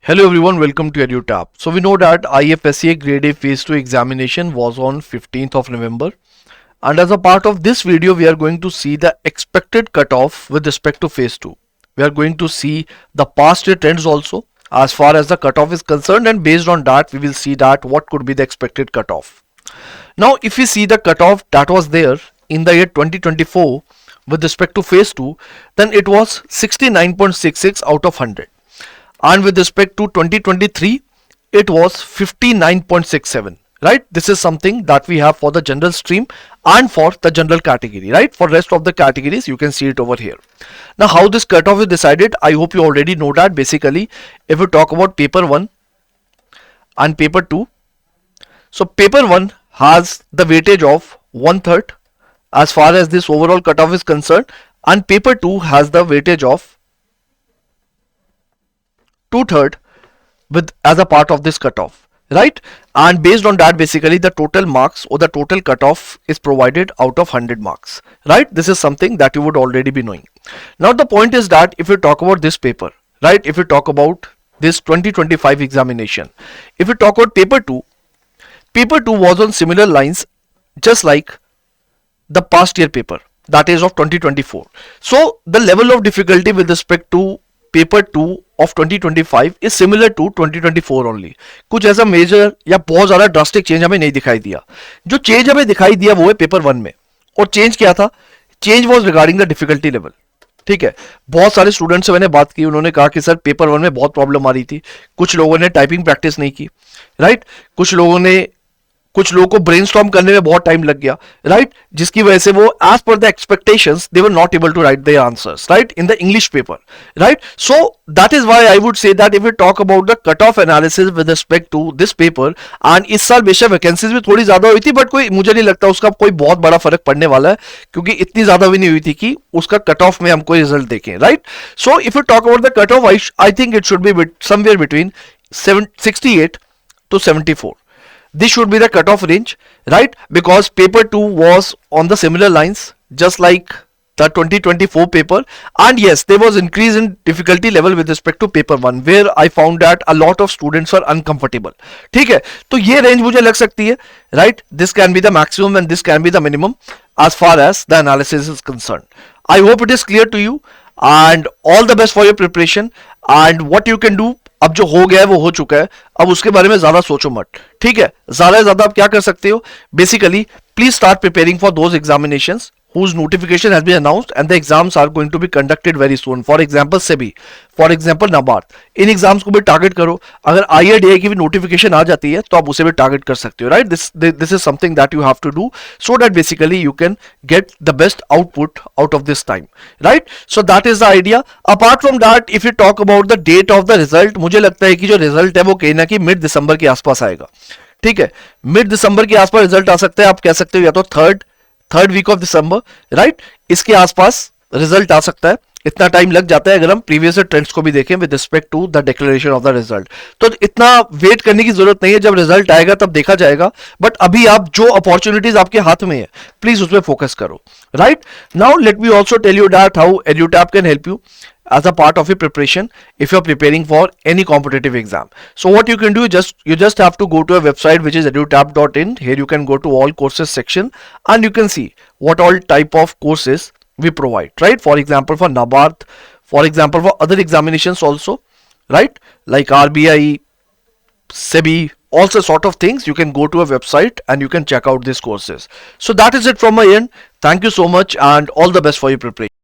Hello everyone, welcome to EduTap. So we know that IFSCA Grade A Phase 2 examination was on 15th of November, and as a part of this video we are going to see the expected cutoff with respect to Phase 2. We are going to see the past year trends also as far as the cutoff is concerned, and based on that we will see that what could be the expected cutoff. Now if we see the cutoff that was there in the year 2024 with respect to Phase 2, then it was 69.66 out of 100. And with respect to 2023 it was 59.67, right? This is something that we have for the general stream and for the general category, right? For rest of the categories you can see it over here. Now how this cutoff is decided, I hope you already know that. Basically if we talk about paper 1 and paper 2, so paper 1 has the weightage of 1/3 as far as this overall cutoff is concerned, and paper 2 has the weightage of 2/3 with as a part of this cutoff, right? And based on that basically the total marks or the total cutoff is provided out of 100 marks, right? This is something that you would already be knowing. Now the point is that if you talk about this paper, right, if you talk about this 2025 examination, if you talk about paper 2, paper 2 was on similar lines just like the past year paper, that is of 2024. So the level of difficulty with respect to paper 2 of 2025 is similar to 2024 only. कुछ ऐसा major या बहुत ज्यादा drastic change हमें नहीं दिखाई दिया. जो चेंज हमें दिखाई दिया वो है पेपर 1 में. और चेंज क्या था? Change was regarding the difficulty level. ठीक है, बहुत सारे स्टूडेंट से मैंने बात की, उन्होंने कहा कि सर पेपर 1 में बहुत प्रॉब्लम आ रही थी. कुछ लोगों ने टाइपिंग प्रैक्टिस नहीं की, राइट? कुछ लोगों को ब्रेनस्टॉर्म करने में बहुत टाइम लग गया, राइट? जिसकी वजह से वो as per the expectations they were not able to write their answers, right, in the English paper, right? So that is why I would say that if we talk about the cut off analysis with respect to this paper, and इस साल बेशक vacancies भी थोड़ी ज्यादा हुई थी, but कोई मुझे नहीं लगता उसका कोई बहुत बड़ा फर्क पड़ने वाला है, क्योंकि इतनी ज्यादा भी नहीं हुई थी कि उसका कट ऑफ में हम कोई रिजल्ट देखें, right? So if you talk about the cut of, I think it should be somewhere between 68 to 74. This should be the cutoff range, right? Because paper 2 was on the similar lines just like the 2024 paper, and yes, there was increase in difficulty level with respect to paper 1 where I found that a lot of students were uncomfortable. ठीक है, तो ये range मुझे लग सकती है, right? This can be the maximum and this can be the minimum as far as the analysis is concerned. I hope it is clear to you, and all the best for your preparation. And what you can do, अब जो हो गया है वो हो चुका है, अब उसके बारे में ज्यादा सोचो मत, ठीक है? ज्यादा से ज्यादा आप क्या कर सकते हो? Basically please start preparing for those examinations whose notification has been announced and the exams are going to be conducted very soon. For example SEBI, for example NABARD, in exams को भी टारगेट करो. अगर IRDAI की भी notification आ जाती है तो आप उसे भी टारगेट कर सकते हो, right? This is something that you have to do so that basically you can get the best output out of this time, right? So that is the idea. Apart from that if you talk about the date of the result, मुझे लगता है कि जो result है वो कहीं ना कहीं मिड दिसंबर के आसपास आएगा, ठीक है? मिड दिसंबर के आसपास रिजल्ट आ सकता है. आप कह सकते हो या तो third week of December, right? इसके आसपास रिजल्ट आ सकता है. इतना टाइम लग जाता है अगर हम प्रीवियस ट्रेंड्स को भी देखें with respect to the declaration of the result. तो इतना वेट करने की जरूरत नहीं है, जब रिजल्ट आएगा तब देखा जाएगा. बट अभी आप जो अपॉर्चुनिटीज आपके हाथ में है प्लीज उसमें फोकस करो, right? Now let me also tell you that how EduTap can help you as a part of your preparation if you're preparing for any competitive exam. So what you can do, you just have to go to a website which is edutap.in. Here you can go to all courses section and you can see what all type of courses we provide, right? For example for NABARD, for example for other examinations also, right, like RBI, SEBI, also sort of things. You can go to a website and you can check out these courses. So that is it from my end. Thank you so much and all the best for your preparation.